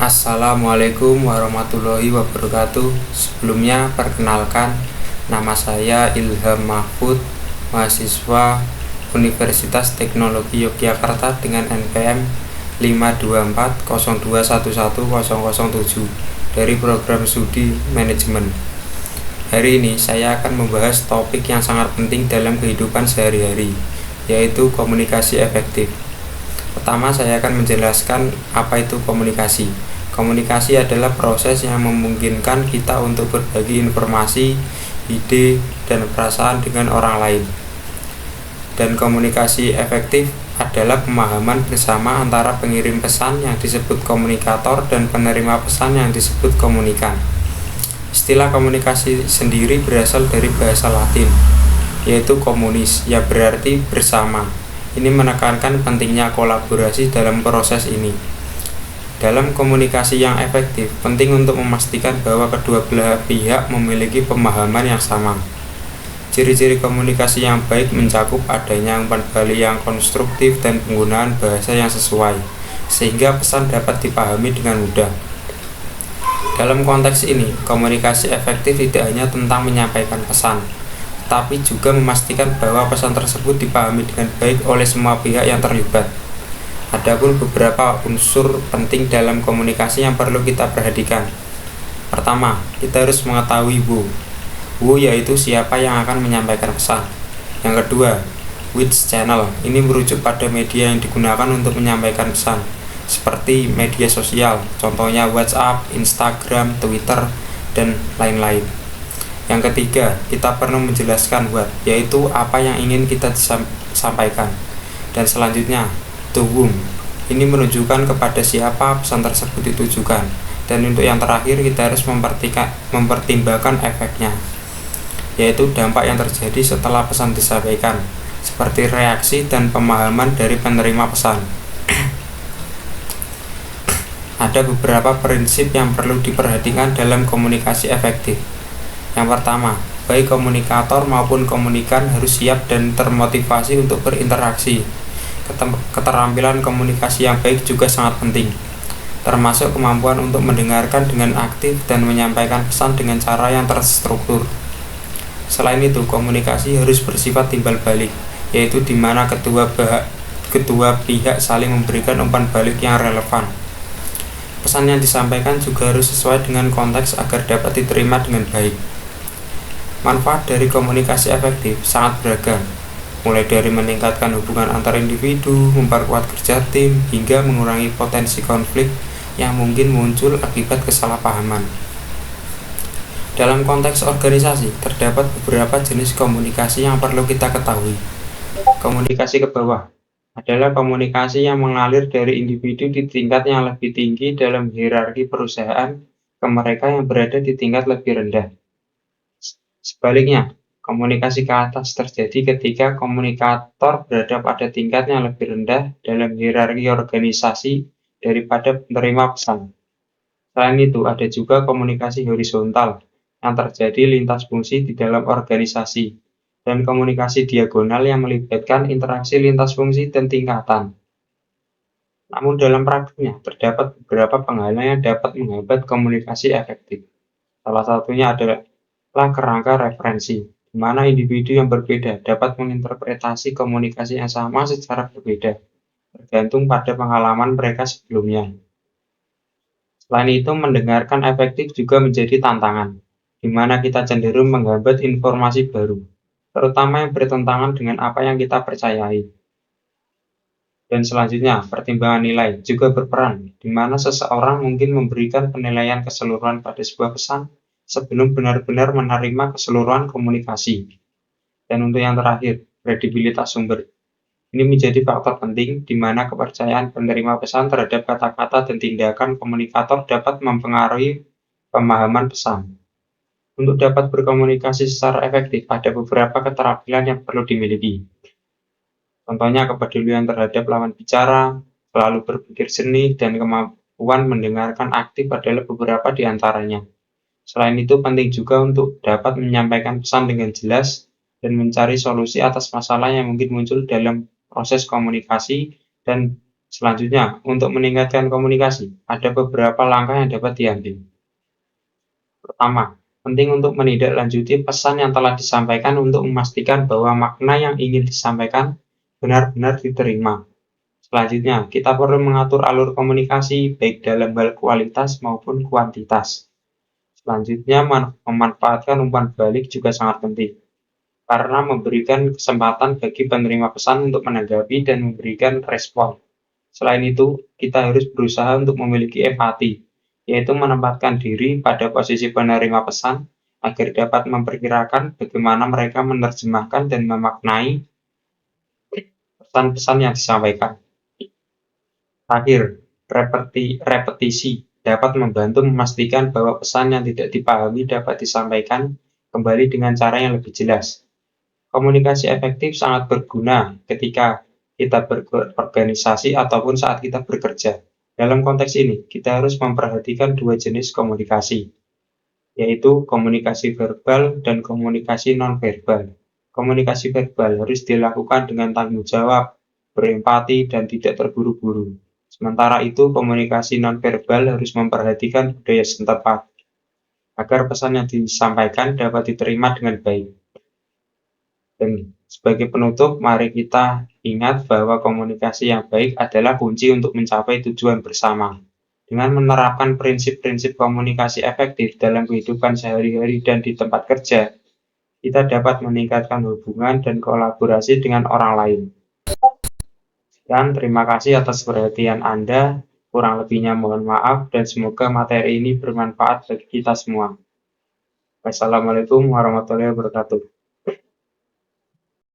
Assalamualaikum warahmatullahi wabarakatuh. Sebelumnya perkenalkan, nama saya Ilham Mahfud, mahasiswa Universitas Teknologi Yogyakarta dengan NPM 52402111007 dari program studi manajemen. Hari ini saya akan membahas topik yang sangat penting dalam kehidupan sehari-hari, yaitu komunikasi efektif. Pertama, saya akan menjelaskan apa itu komunikasi. Komunikasi adalah proses yang memungkinkan kita untuk berbagi informasi, ide, dan perasaan dengan orang lain. Dan komunikasi efektif adalah pemahaman bersama antara pengirim pesan yang disebut komunikator dan penerima pesan yang disebut komunikan. Istilah komunikasi sendiri berasal dari bahasa Latin, yaitu communis, yang berarti bersama. Ini menekankan pentingnya kolaborasi dalam proses ini. Dalam komunikasi yang efektif, penting untuk memastikan bahwa kedua belah pihak memiliki pemahaman yang sama. Ciri-ciri komunikasi yang baik mencakup adanya umpan balik yang konstruktif dan penggunaan bahasa yang sesuai, sehingga pesan dapat dipahami dengan mudah. Dalam konteks ini, komunikasi efektif tidak hanya tentang menyampaikan pesan, tapi juga memastikan bahwa pesan tersebut dipahami dengan baik oleh semua pihak yang terlibat. Adapun beberapa unsur penting dalam komunikasi yang perlu kita perhatikan. Pertama, kita harus mengetahui who yaitu siapa yang akan menyampaikan pesan. Yang kedua, which channel. Ini merujuk pada media yang digunakan untuk menyampaikan pesan, seperti media sosial, contohnya WhatsApp, Instagram, Twitter, dan lain-lain. Yang ketiga, kita perlu menjelaskan what, yaitu apa yang ingin kita sampaikan. Dan selanjutnya, to whom. Ini menunjukkan kepada siapa pesan tersebut ditujukan. Dan untuk yang terakhir, kita harus mempertimbangkan efeknya, yaitu dampak yang terjadi setelah pesan disampaikan, seperti reaksi dan pemahaman dari penerima pesan. Ada beberapa prinsip yang perlu diperhatikan dalam komunikasi efektif. Yang pertama, baik komunikator maupun komunikan harus siap dan termotivasi untuk berinteraksi. Keterampilan komunikasi yang baik juga sangat penting, termasuk kemampuan untuk mendengarkan dengan aktif dan menyampaikan pesan dengan cara yang terstruktur. Selain itu, komunikasi harus bersifat timbal balik, yaitu di mana kedua pihak saling memberikan umpan balik yang relevan. Pesan yang disampaikan juga harus sesuai dengan konteks agar dapat diterima dengan baik. Manfaat dari komunikasi efektif sangat beragam, mulai dari meningkatkan hubungan antar individu, memperkuat kerja tim, hingga mengurangi potensi konflik yang mungkin muncul akibat kesalahpahaman. Dalam konteks organisasi, terdapat beberapa jenis komunikasi yang perlu kita ketahui. Komunikasi ke bawah adalah komunikasi yang mengalir dari individu di tingkat yang lebih tinggi dalam hierarki perusahaan ke mereka yang berada di tingkat lebih rendah. Sebaliknya, komunikasi ke atas terjadi ketika komunikator berada pada tingkat yang lebih rendah dalam hierarki organisasi daripada penerima pesan. Selain itu, ada juga komunikasi horizontal yang terjadi lintas fungsi di dalam organisasi, dan komunikasi diagonal yang melibatkan interaksi lintas fungsi dan tingkatan. Namun dalam praktiknya, terdapat beberapa penghalang yang dapat menghambat komunikasi efektif. Salah satunya adalah kerangka referensi, di mana individu yang berbeda dapat menginterpretasi komunikasi yang sama secara berbeda, tergantung pada pengalaman mereka sebelumnya. Selain itu, mendengarkan efektif juga menjadi tantangan, di mana kita cenderung menghambat informasi baru, terutama yang bertentangan dengan apa yang kita percayai. Dan selanjutnya, pertimbangan nilai juga berperan, di mana seseorang mungkin memberikan penilaian keseluruhan pada sebuah pesan sebelum benar-benar menerima keseluruhan komunikasi. Dan untuk yang terakhir, kredibilitas sumber. Ini menjadi faktor penting di mana kepercayaan penerima pesan terhadap kata-kata dan tindakan komunikator dapat mempengaruhi pemahaman pesan. Untuk dapat berkomunikasi secara efektif, ada beberapa keterampilan yang perlu dimiliki. Contohnya kepedulian terhadap lawan bicara, selalu berpikir jernih, dan kemampuan mendengarkan aktif adalah beberapa di antaranya. Selain itu, penting juga untuk dapat menyampaikan pesan dengan jelas dan mencari solusi atas masalah yang mungkin muncul dalam proses komunikasi dan Selanjutnya, untuk meningkatkan komunikasi, ada beberapa langkah yang dapat diambil. Pertama, penting untuk menindaklanjuti pesan yang telah disampaikan untuk memastikan bahwa makna yang ingin disampaikan benar-benar diterima. Selanjutnya, kita perlu mengatur alur komunikasi baik dalam hal kualitas maupun kuantitas. Selanjutnya, memanfaatkan umpan balik juga sangat penting, karena memberikan kesempatan bagi penerima pesan untuk menanggapi dan memberikan respon. Selain itu, kita harus berusaha untuk memiliki empati, yaitu menempatkan diri pada posisi penerima pesan agar dapat memperkirakan bagaimana mereka menerjemahkan dan memaknai pesan-pesan yang disampaikan. Terakhir, repetisi dapat membantu memastikan bahwa pesan yang tidak dipahami dapat disampaikan kembali dengan cara yang lebih jelas. Komunikasi efektif sangat berguna ketika kita berorganisasi ataupun saat kita bekerja. Dalam konteks ini, kita harus memperhatikan dua jenis komunikasi, yaitu komunikasi verbal dan komunikasi nonverbal. Komunikasi verbal harus dilakukan dengan tanggung jawab, berempati, dan tidak terburu-buru. Sementara itu, komunikasi nonverbal harus memperhatikan budaya setempat, agar pesan yang disampaikan dapat diterima dengan baik. Dan sebagai penutup, mari kita ingat bahwa komunikasi yang baik adalah kunci untuk mencapai tujuan bersama. Dengan menerapkan prinsip-prinsip komunikasi efektif dalam kehidupan sehari-hari dan di tempat kerja, kita dapat meningkatkan hubungan dan kolaborasi dengan orang lain. Dan terima kasih atas perhatian Anda. Kurang lebihnya mohon maaf dan semoga materi ini bermanfaat bagi kita semua. Wassalamualaikum warahmatullahi wabarakatuh.